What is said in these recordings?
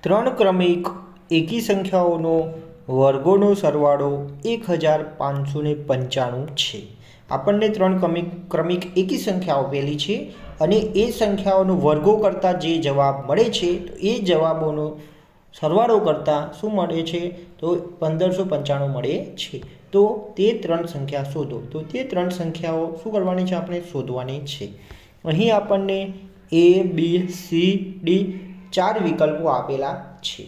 ત્રણ ક્રમિક એકી સંખ્યાઓનો વર્ગોનો સરવાળો 1595 છે। આપણને ત્રણ ક્રમિક એકી સંખ્યાઓ આપેલી છે અને એ સંખ્યાઓનો વર્ગો કરતાં જે જવાબ મળે છે તો એ જવાબોનો સરવાળો કરતાં શું મળે છે તો 1595 મળે છે। તો તે ત્રણ સંખ્યા શોધો। તો તે ત્રણ સંખ્યાઓ શું કરવાની છે, આપણે શોધવાની છે। અહીં આપણને A, B, C, D ચાર વિકલ્પો આપેલા છે।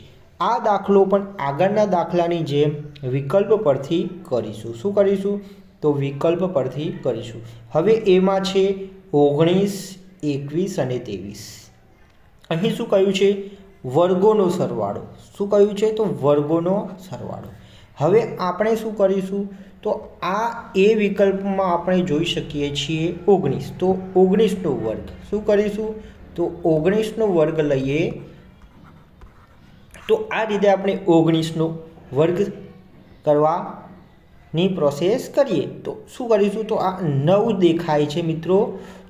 આ દાખલો પણ આગળના દાખલાની જેમ વિકલ્પ પરથી કરીશું। શું કરીશું તો વિકલ્પ પરથી કરીશું। હવે એમાં છે 19, 21 અને 23। અહીં શું કહ્યું છે, વર્ગોનો સરવાળો। શું કહ્યું છે તો વર્ગોનો સરવાળો। હવે આપણે શું કરીશું તો આ એ વિકલ્પમાં આપણે જોઈ શકીએ છીએ 19, તો 19નો વર્ગ શું કરીશું તો 19નો વર્ગ લઈએ તો આ રીતે આપણે 19નો વર્ગ કરવાની પ્રોસેસ કરીએ તો શું કરીશું તો આ 9 દેખાય છે મિત્રો,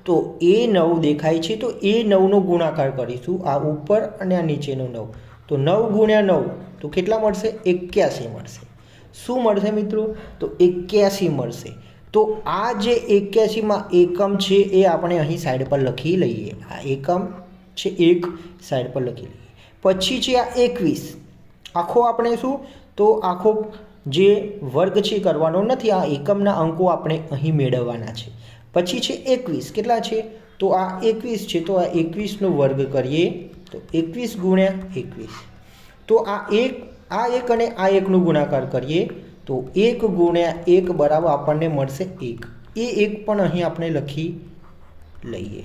તો એ 9 દેખાય છે તો એ 9નો ગુણાકાર કરીશું, આ ઉપર અને આ નીચેનો 9, તો 9 ગુણ્યા 9 તો કેટલા મળશે 81 મળશે। શું મળશે મિત્રો તો 81 મળશે। તો આ જે 81માં એકમ છે એ આપણે અહીં સાઈડ પર લખી લઈએ, આ એકમ છે એક સાઈડ પર લખી લઈએ। પછી છે આ 21, આખો આપણે શું તો આખો જે વર્ગ છે કરવાનો નથી, આ એકમના અંકો આપણે અહીં મેળવવાના છે। પછી છે 21, કેટલા છે તો આ 21 છે તો આ 21નો વર્ગ કરીએ તો 21 ગુણ્યા 21, તો આ એક અને આ એકનો ગુણાકાર કરીએ તો 1 ગુણ્યા 1 બરાબર આપણને મળશે 1, એ 1 પણ અહીં આપણે લખી લઈએ।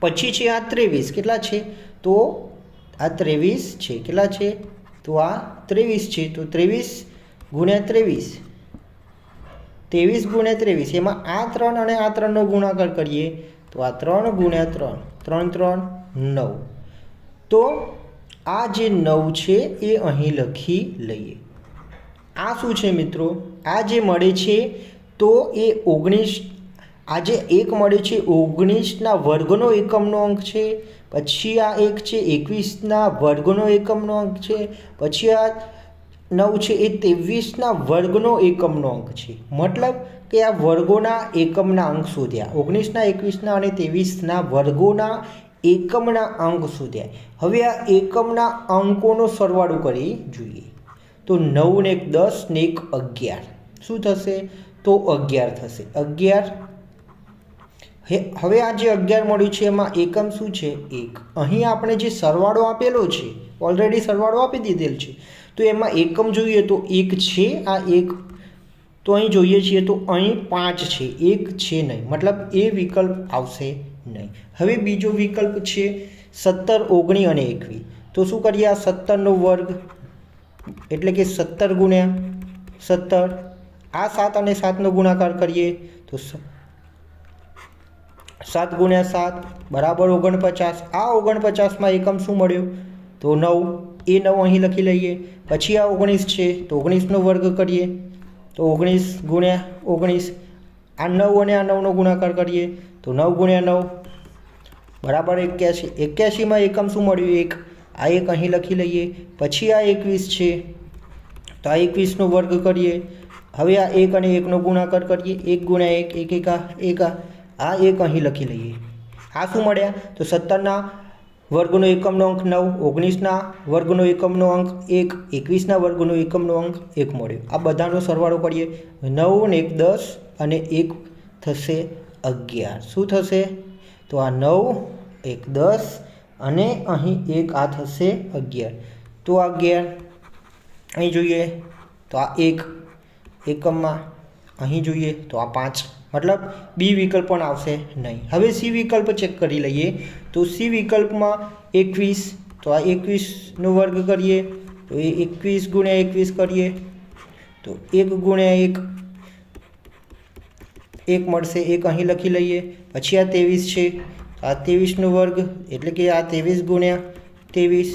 પછી છે આ 23, કેટલા છે તો આ 23 છે, કેટલા છે તો આ 23 છે, તો 23 ગુણ્યા 23, 23 ગુણ્યા 23, એમાં આ 3 અને આ 3નો ગુણાકાર કરીએ તો આ 3 ગુણ્યા 3, 3 3 9, તો આ જે 9 છે એ અહીં લખી લઈએ। આ શું છે મિત્રો, આ જે મળે છે તો એ 19, આ જે 1 મળે છે 19ના વર્ગનો એકમનો અંક છે। પછી આ 1 છે 21ના વર્ગનો એકમનો અંક છે। પછી આ 9 છે એ 23ના વર્ગનો એકમનો અંક છે। મતલબ કે આ વર્ગોના એકમના અંક શોધ્યા, 19ના 21ના અને 23ના વર્ગોના એકમના અંક શોધ્યા। હવે આ એકમના અંકોનો સરવાળો કરી જોઈએ તો 9 ને 1 10 ને 1 11, શું થશે તો 11 થશે, 11। હવે આ જે 11 મળ્યું છે એમાં એકમ શું છે 1, અહીં આપણે જે સરવાળો આપેલો છે ઓલરેડી સરવાળો આપી દીધેલ છે તો એમાં એકમ જોઈએ તો 1 છે, આ 1 તો અહીં જોઈએ છીએ તો અહીં 5 છે, 1 છે નહીં, મતલબ એ વિકલ્પ આવશે નહીં। હવે બીજો વિકલ્પ છે 17, 19 અને 21, તો શું કરીએ આ 17નો વર્ગ એટલે કે 17 ગુણ્યા 17, આ 7 અને 7નો ગુણાકાર કરીએ તો 7 ગુણ્યા 7 બરાબર 49, આ 49માં એકમ શું મળ્યો તો 9, એ 9 અહીં લખી લઈએ। પછી આ 19 છે તો 19નો વર્ગ કરીએ તો 19 ગુણ્યા 19, આ 9 અને આ 9નો ગુણાકાર કરીએ તો 9 ગુણ્યા 9 બરાબર 81, 81માં એકમ શું મળ્યું 1, આ 1 અહીં લખી લઈએ। પછી આ 21 છે તો આ 21નો વર્ગ કરીએ, હવે આ 1 અને 1નો ગુણાકાર કરીએ, 1 ગુણ્યા 1, 1 1 આ 1 અહીં લખી લઈએ। આ શું મળ્યા તો 17ના વર્ગનો એકમનો અંક 9, 19ના વર્ગનો એકમનો અંક 1, 21ના વર્ગનો એકમનો અંક 1 મળ્યો। આ બધાનો સરવાળો કરીએ, 9 ને 1 10 અને 1 થશે 11, શું થશે તો આ 9, 1 10 અને અહીં 1 આ થશે 11, તો આ 11 અહીં જોઈએ તો આ 1 એકમમાં, અહીં જોઈએ તો આ 5, મતલબ બી વિકલ્પ પણ આવશે નહીં। હવે સી વિકલ્પ ચેક કરી લઈએ તો સી વિકલ્પમાં 21, તો આ 21નો વર્ગ કરીએ તો એ 21 ગુણ્યા 21 કરીએ તો 1 ગુણ્યા 1 મળશે, 1 અહીં લખી લઈએ। પછી આ 23 છે તો આ 23નો વર્ગ એટલે કે આ 23 ગુણ્યા 23,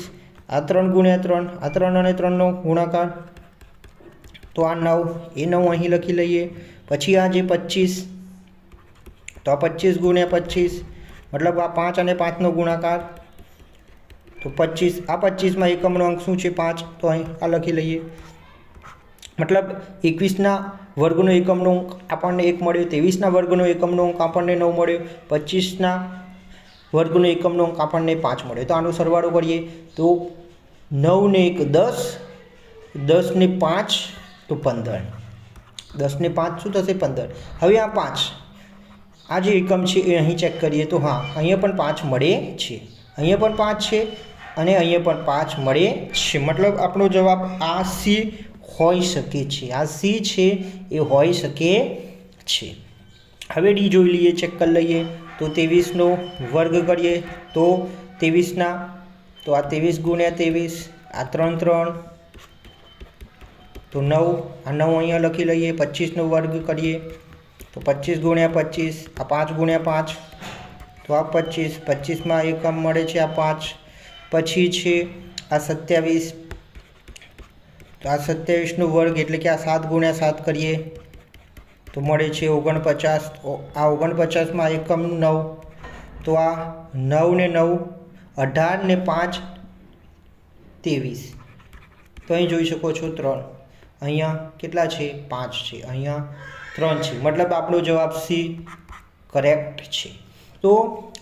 આ 3 ગુણ્યા 3, આ 3 અને 3નો ગુણાકાર તો આ 9, એ 9 અહીં લખી લઈએ। પછી આ જે 25 તો આ 25 ગુણ્યા 25, મતલબ આ 5 અને 5નો ગુણાકાર તો 25 આ 25માં એકમનો અંક શું છે 5 તો અહીં આ લખી લઈએ मतलब 21ના વર્ગનો એકમનો અંક આપણને 1 મળ્યો 23ના વર્ગનો એકમનો અંક આપણને 9 મળ્યો 25ના વર્ગનો એકમનો અંક આપણને 5 મળ્યો તો આનો સરવાળો કરીએ તો 9 ને 1 10 10 ને 5 તો 15 10 ને 5 શું થશે 15 હવે આ 5 આ જે એકમ છે એ અહીં ચેક કરીએ તો હા અહીંયા પણ 5 મળે છે અહીંયા પણ 5 છે અને અહીંયા પણ 5 મળે છે મતલબ આપણો જવાબ આ સી હોઈ શકે છે આ સી છે એ હોઈ શકે છે હવે ડી જોઈ લઈએ ચેક કરી લઈએ તો 23નો વર્ગ કરીએ તો 23ના તો આ 23 ગુણ્યા 23 આ 3 3 તો 9 આ 9 અહીંયા લખી લઈએ 25નો વર્ગ કરીએ તો 25 ગુણ્યા 25 આ 5 ગુણ્યા 5 તો આ 25 25માં એકમ મળે છે આ 5 પછી છે આ 27 તો આ 27નો વર્ગ એટલે કે આ 7 ગુણ્યા 7 કરીએ તો મળે છે 49 આ 49માં એકમ 9 તો આ 9 ને 9 18 ને 5 23 તો અહીં જોઈ શકો છો 3 અહીંયા કેટલા છે 5 છે અહીંયા 3 છે મતલબ આપણો જવાબ સી કરેક્ટ છે તો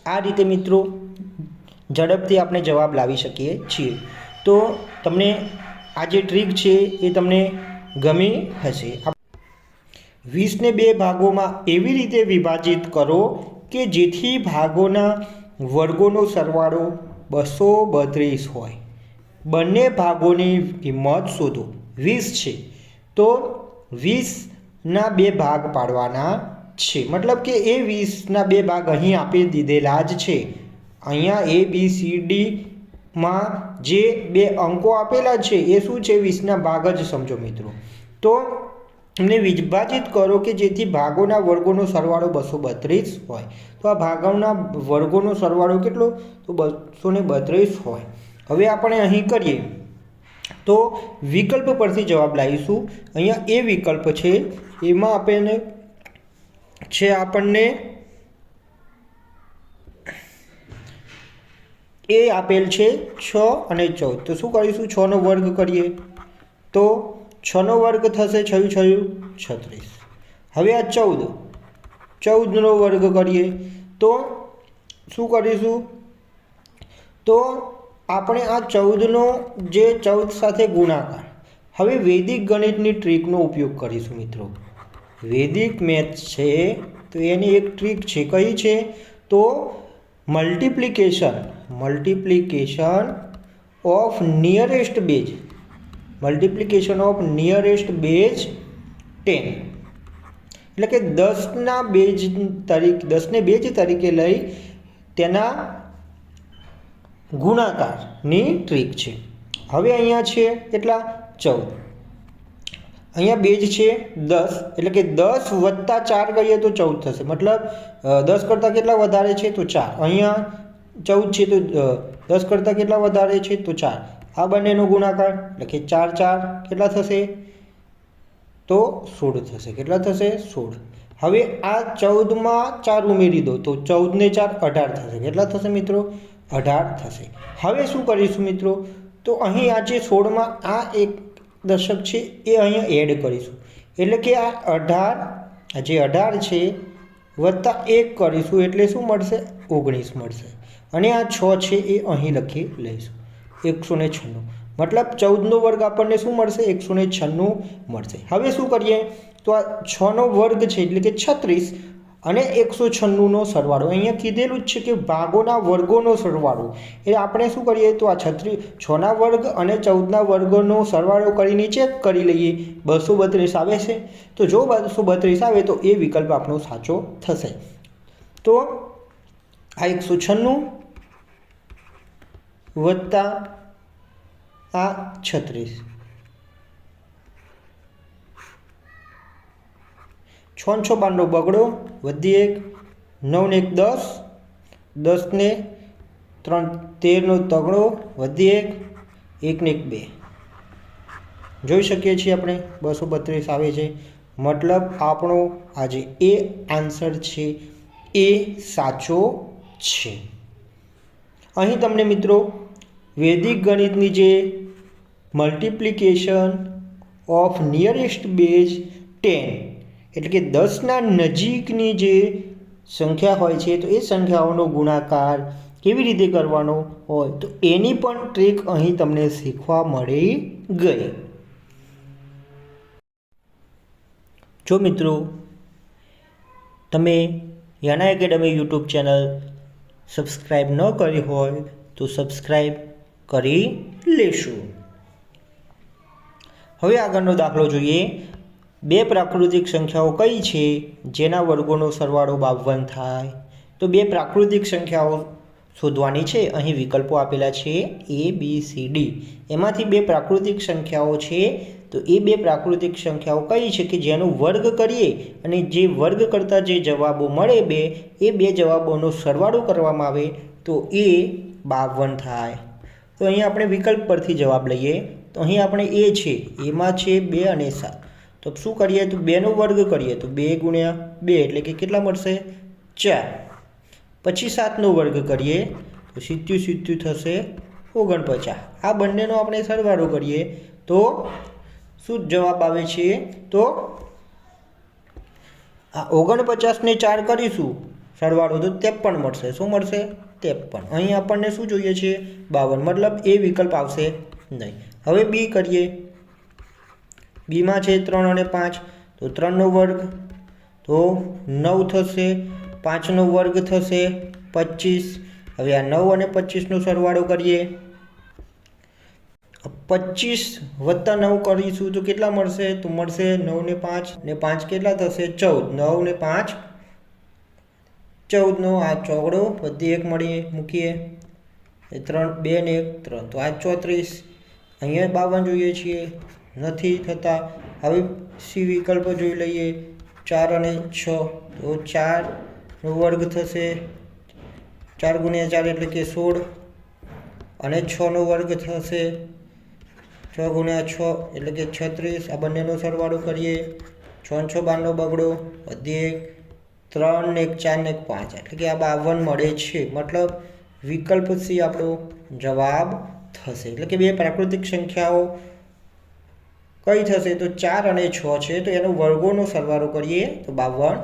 આ રીતે મિત્રો ઝડપથી આપણે જવાબ લાવી શકીએ છીએ તો તમને આ જે ટ્રીક છે એ તમને ગમી હશે 20ને 2 ભાગોમાં એવી રીતે વિભાજિત કરો કે જેથી ભાગોના વર્ગોનો સરવાળો 232 હોય બંને ભાગોની કિંમત શોધો 20 છે તો 20ના 2 ભાગ પાડવાના છે મતલબ કે એ 20ના 2 ભાગ અહીં આપી દીધેલા જ છે અહીંયા એ બી સી ડી માં જે 2 અંકો આપેલા છે એ શું છે 20ના ભાગ જ સમજો મિત્રો તો એમને વિભાજિત કરો કે જેથી ભાગોના વર્ગોનો સરવાળો 232 હોય તો આ ભાગોના વર્ગોનો સરવાળો કેટલો તો 232 હોય હવે આપણે અહીં કરીએ તો વિકલ્પ પરથી જવાબ લાવીશું અહીંયા એ વિકલ્પ છે એમાં આપણને છે આપણને એ આપેલ છે 6 અને 14 તો શું કરીશું 6નો વર્ગ કરીએ તો 6નો વર્ગ થશે 6 36 હવે આ 14નો વર્ગ કરીએ તો શું કરીશું તો આપણે આ 14નો જે 14 સાથે ગુણાકાર હવે વૈદિક ગણિતની ટ્રીકનો ઉપયોગ કરીશું મિત્રો વૈદિક મેથ્સ છે તો એની એક ટ્રીક છે કઈ છે તો મલ્ટીપ્લિકેશન ઓફ નિયરેસ્ટ બેઝ 10 એટલે કે 10ને બેઝ તરીકે લઈ તેના ગુણાકારની ટ્રીક છે હવે અહીંયા છે કેટલા 14 અહીંયા બેઝ છે 10 એટલે કે 10 વત્તા 4 કરીએ તો 14 થશે મતલબ 10 કરતાં કેટલા વધારે છે તો 4 અહીંયા 14 છે તો 10 કરતાં કેટલા વધારે છે તો 4 આ બંનેનો ગુણાકાર એટલે કે 4 4 કેટલા થશે તો 16 થશે કેટલા થશે 16 હવે આ 14માં 4 ઉમેરી દો તો 14 ને 4 18 થશે કેટલા થશે મિત્રો 18 થશે હવે શું કરીશું મિત્રો તો અહીં આ જે 16માં આ એક દશક છે એ અહીંયા એડ કરીશું એટલે કે આ 18 છે વત્તા 1 કરીશું એટલે શું મળશે 19 મળશે અને આ 6 છે એ અહીં લખી લઈશું 196 મતલબ 14નો વર્ગ આપણને શું મળશે 196 મળશે હવે શું કરીએ તો આ 6નો વર્ગ છે એટલે કે 36 અને 196નો સરવાળો અહીંયા કીધેલું જ છે કે ભાગોના વર્ગોનો સરવાળો એટલે આપણે શું કરીએ તો આ 6ના વર્ગ અને 14ના વર્ગનો સરવાળો કરીને ચેક કરી લઈએ 232 આવે છે તો જો 232 આવે તો એ વિકલ્પ આપણો સાચો થશે તો આ 196 વત્તા આ 36 6 બારનો બગડો વધી 1 9 ને 1 10 10 ને 3 13નો તગડો વધી 1 ને 1 2 જોઈ શકીએ છીએ આપણે 232 આવે છે મતલબ આપણો આજે એ આન્સર છે એ સાચો છે અહીં તમને મિત્રો વૈદિક ગણિતની જે મલ્ટિપ્લિકેશન ઓફ નિયરેસ્ટ બેઝ 10 એટલે કે 10ના નજીકની જે સંખ્યા હોય છે તો એ સંખ્યાઓનો ગુણાકાર કેવી રીતે કરવાનો હોય તો એની પણ ટ્રીક અહીં તમને શીખવા મળી ગઈ. જો મિત્રો તમે યાના એકેડમી યુટ્યુબ ચેનલ સબસ્ક્રાઈબ ન કરી હોય તો સબસ્ક્રાઈબ કરી લેશું. હવે આગળનો દાખલો જોઈએ. બે પ્રાકૃતિક સંખ્યાઓ કઈ છે જેના વર્ગોનો સરવાળો 52 થાય? તો બે પ્રાકૃતિક સંખ્યાઓ શોધવાની છે. અહીં વિકલ્પો આપેલા છે ABCD. એમાંથી બે પ્રાકૃતિક સંખ્યાઓ છે તો એ બે પ્રાકૃતિક સંખ્યાઓ કઈ છે કે જેનો વર્ગ કરીએ અને જે વર્ગ કરતાં જે જવાબો મળે એ બે જવાબોનો સરવાળો કરવામાં આવે તો એ 52 થાય. તો અહીં આપણે વિકલ્પ પરથી જવાબ લઈએ તો અહીં આપણે એ છે એમાં છે 2 અને 7. તો શું કરીએ તો 2નો વર્ગ કરીએ તો 2 ગુણ્યા 2 એટલે કે કેટલા મળશે 4. પછી 7નો વર્ગ કરીએ તો 70 થશે 49. આ બંનેનો આપણે સરવાળો કરીએ તો શું જવાબ આવે છે તો આ 49 ને 4 કરીશું સરવાળો તો 53 મળશે. શું મળશે 53. અહીં આપણને શું જોઈએ છે 52 મતલબ એ વિકલ્પ આવશે નહીં. હવે બી કરીએ. બીમાં છે 3 અને 5 તો 3નો વર્ગ તો 9 થશે. 5નો વર્ગ થશે 25. હવે આ 9 અને 25નો સરવાળો કરીએ 25 વત્તા 9 કરીશું તો કેટલા મળશે તો મળશે 9 ને 5 ને 5 કેટલા થશે 14. 9 ને 5 14નો આ ચોગડો બધી એક મળી મૂકીએ 3 2 ને 1 3 તો આ 34. અહીંયા 52 જોઈએ છીએ નથી થતા. હવે સી વિકલ્પ જોઈ લઈએ. 4 અને 6 તો 4નો વર્ગ થશે 4 ગુણ્યા 4 એટલે કે 16 અને 6નો વર્ગ થશે 6 ગુણ્યા 6 એટલે કે 36. આ બંનેનો સરવાળો કરીએ 6 6 12નો બગડો વધી 3 ને 1 4 ને 1 5 એટલે કે આ 52 મળે છે. મતલબ વિકલ્પ સી આપણો જવાબ થશે. એટલે કે બે પ્રાકૃતિક સંખ્યાઓ કઈ થશે તો 4 અને 6 છે તો એનો વર્ગોનો સરવાળો કરીએ તો 52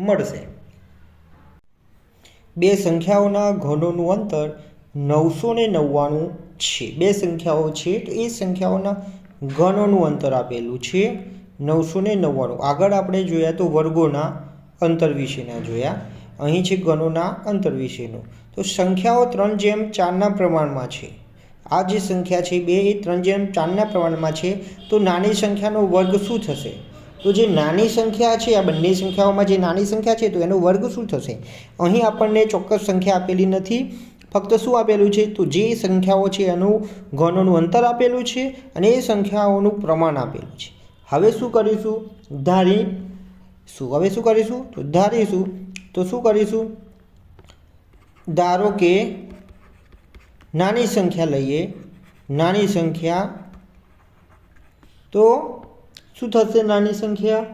મળશે. બે સંખ્યાઓના ઘનોનું અંતર 999 છે. બે સંખ્યાઓ છે તો એ સંખ્યાઓના ઘનોનું અંતર આપેલું છે 999. આગળ આપણે જોયા તો વર્ગોના અંતર વિશેના જોયા. અહીં છે ઘનોના અંતર વિશેનું. તો સંખ્યાઓ 3:4ના પ્રમાણમાં છે. આ જે સંખ્યા છે બે એ 3:4ના પ્રમાણમાં છે તો નાની સંખ્યાનો વર્ગ શું થશે તો જે નાની સંખ્યા છે આ બંને સંખ્યાઓમાં જે નાની સંખ્યા છે તો એનો વર્ગ શું થશે? અહીં આપણને ચોક્કસ સંખ્યા આપેલી નથી. ફક્ત શું આપેલું છે તો જે સંખ્યાઓ છે એનું ઘનોનું અંતર આપેલું છે અને એ સંખ્યાઓનું પ્રમાણ આપેલું છે. હવે શું કરીશું ધારીશું. તો શું કરીશું ધારો કે નાની સંખ્યા લઈએ. નાની સંખ્યા તો શું થશે નાની સંખ્યા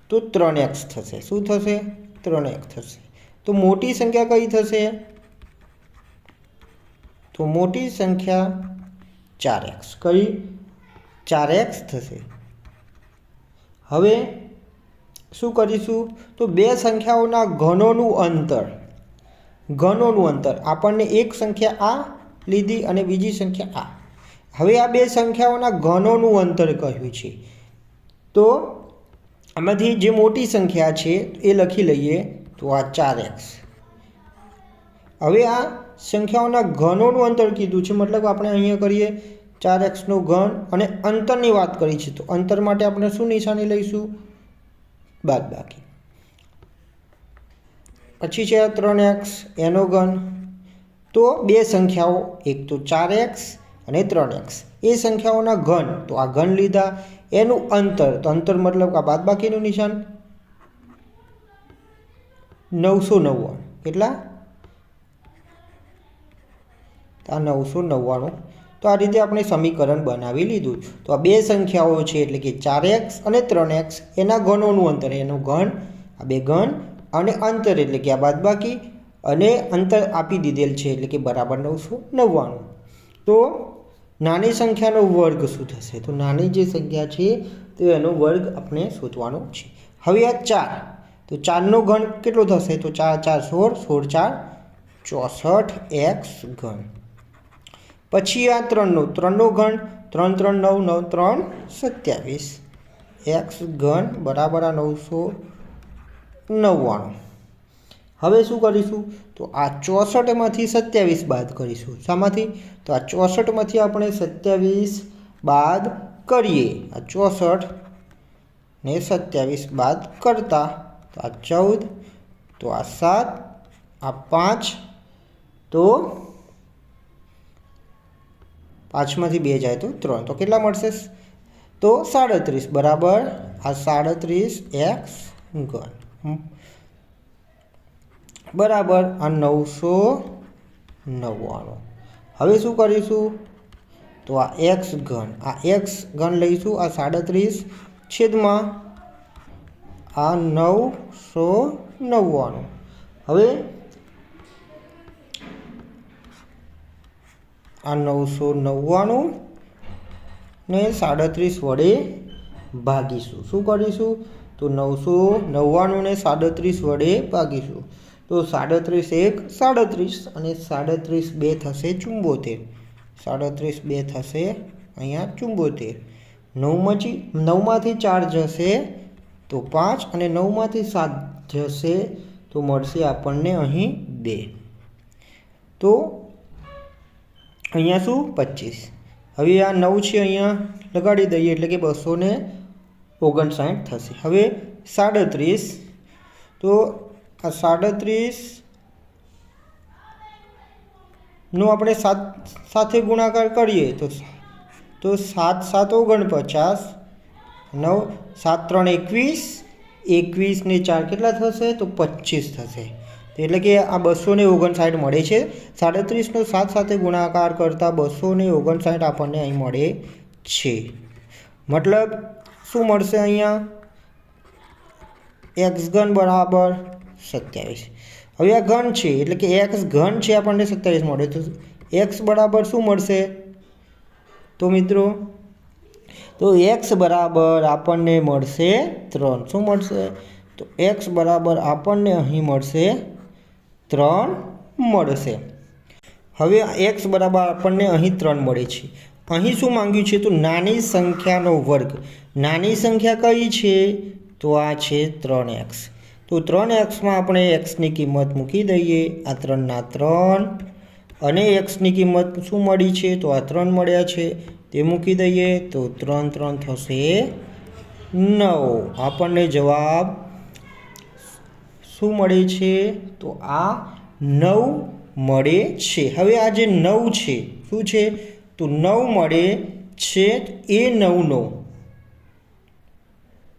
તો 3x થશે. શું થશે 3x થશે. તો મોટી સંખ્યા કઈ થશે તો મોટી સંખ્યા 4x કઈ 4x થશે. હવે શું કરીશું તો બે સંખ્યાઓના ઘનોનું અંતર આપણને એક સંખ્યા આ લીધી અને બીજી સંખ્યા આ. હવે આ બે સંખ્યાઓના ઘનોનું અંતર કહ્યું છે તો આમાંથી જે મોટી સંખ્યા છે એ લખી લઈએ તો આ 4x. હવે આ સંખ્યાઓના ઘનોનું અંતર કીધું છે મતલબ આપણે અહીંયા કરીએ 4xનો ઘન અને અંતરની વાત કરી છે તો અંતર માટે આપણે શું નિશાની લઈશું બાદબાકી. પછી છે 3x એનો ઘન. તો બે સંખ્યાઓ એક તો 4x અને 3x એ સંખ્યાઓના ઘન તો આ ઘન લીધા એનું અંતર તો અંતર મતલબ આ બાદબાકીનું નિશાન 999 કેટલા આ 999. તો આ રીતે આપણે સમીકરણ બનાવી લીધું. તો આ બે સંખ્યાઓ છે એટલે કે 4x અને 3x એના ઘનોનું અંતર એનું ઘન આ બે ઘન અને અંતર એટલે કે આ બાદબાકી અને અંતર આપી દીધેલ છે એટલે કે બરાબર 999. તો નાની સંખ્યાનો વર્ગ શું થશે? તો નાની જે સંખ્યા છે તો એનો વર્ગ આપણે શોધવાનો છે. હવે આ 4, તો 4નો ઘન કેટલો થશે? તો 4 4 16, 16 4 64 x ઘન. પછી આ 3નો ઘન 3 3 9 9 3 27 x ઘન બરાબર આ 999. હવે શું કરીશું? તો આ 64માંથી 27 બાદ કરીશું. શામાંથી? તો આ 64માંથી આપણે 27 બાદ કરીએ. આ 64 ને 27 બાદ કરતા તો આ 14, તો આ 7, આ 5, તો 5માંથી 2 જાય તો 3, તો કેટલા મળશે? તો 37 બરાબર આ 37 x ઘન બરાબર આ 999. હવે શું કરીશું? તો આ x ઘન લઈશું. આ 37 છેદમાં આ 999. હવે આ 999 ને 37 વડે ભાગીશું. શું કરીશું? તો 999 ને 37 વડે ભાગીશું. તો 37 1 37 અને 37 2 થશે 74. 37 2 થશે અહીંયા 74. 9માંથી 4 જશે તો 5 અને 9માંથી 7 જશે તો મળશે આપણને અહીં 2. તો અહીંયા શું? 25. હવે આ 9 છે અહીંયા લગાડી દઈએ એટલે કે 259 થશે. હવે 37, તો આ 37નો આપણે 7 સાથે ગુણાકાર કરીએ તો 7 7 49, 9 7 3 21, 21 ને 4 કેટલા થશે? તો 25 થશે. એટલે કે આ 259 મળે છે. 37નો 7 સાથે ગુણાકાર કરતાં 259 આપણને અહીં મળે છે. મતલબ શું મળશે? અહીંયા x ઘન બરાબર 27. હવે આ ઘન છે એટલે કે x ઘન છે આપણને 27 મળે. તો x બરાબર શું મળશે? તો મિત્રો તો x બરાબર આપણને મળશે 3. શું મળશે? તો x બરાબર આપણને અહીં મળશે 3 મળશે. હવે x બરાબર આપણને અહીં 3 મળે છે. અહીં શું માંગ્યું છે? તો નાની સંખ્યાનો વર્ગ. નાની સંખ્યા કઈ છે? તો આ છે 3x. તો 3xમાં આપણે xની કિંમત મૂકી દઈએ. આ 3ના 3 અને xની કિંમત શું મળી છે? તો આ 3 મળ્યા છે તે મૂકી દઈએ તો 3 3 થશે 9. આપણને જવાબ શું મળે છે? તો આ 9 મળે છે. હવે આ જે 9 છે શું છે? તો 9 મળે છે. એ 9નો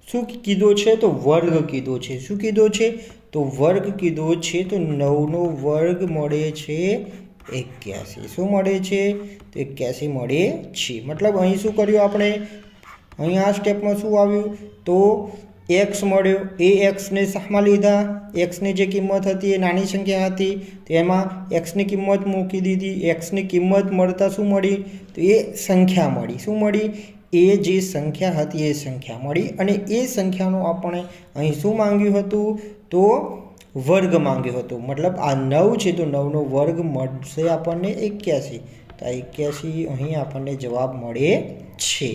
શું કીધો છે? તો વર્ગ કીધો છે. શું કીધો છે? તો વર્ગ કીધો છે. તો 9નો વર્ગ મળે છે 81. શું મળે છે? તો 81 મળે છે. મતલબ અહીં શું કર્યું આપણે? અહીં આ સ્ટેપમાં શું આવ્યું? તો x મળ્યો. એ xને શામાં લીધા? xની જે કિંમત હતી એ નાની સંખ્યા હતી તેમાં xની કિંમત મૂકી દીધી. xની કિંમત મળતા શું મળી? તો એ સંખ્યા મળી. શું મળી? એ જે સંખ્યા હતી એ સંખ્યા મળી. અને એ સંખ્યાનો આપણે અહીં શું માંગ્યું હતું? તો વર્ગ માંગ્યો હતો. મતલબ આ 9 છે તો 9નો વર્ગ મળશે આપણને 81. તો આ 81 અહીં આપણને જવાબ મળે છે.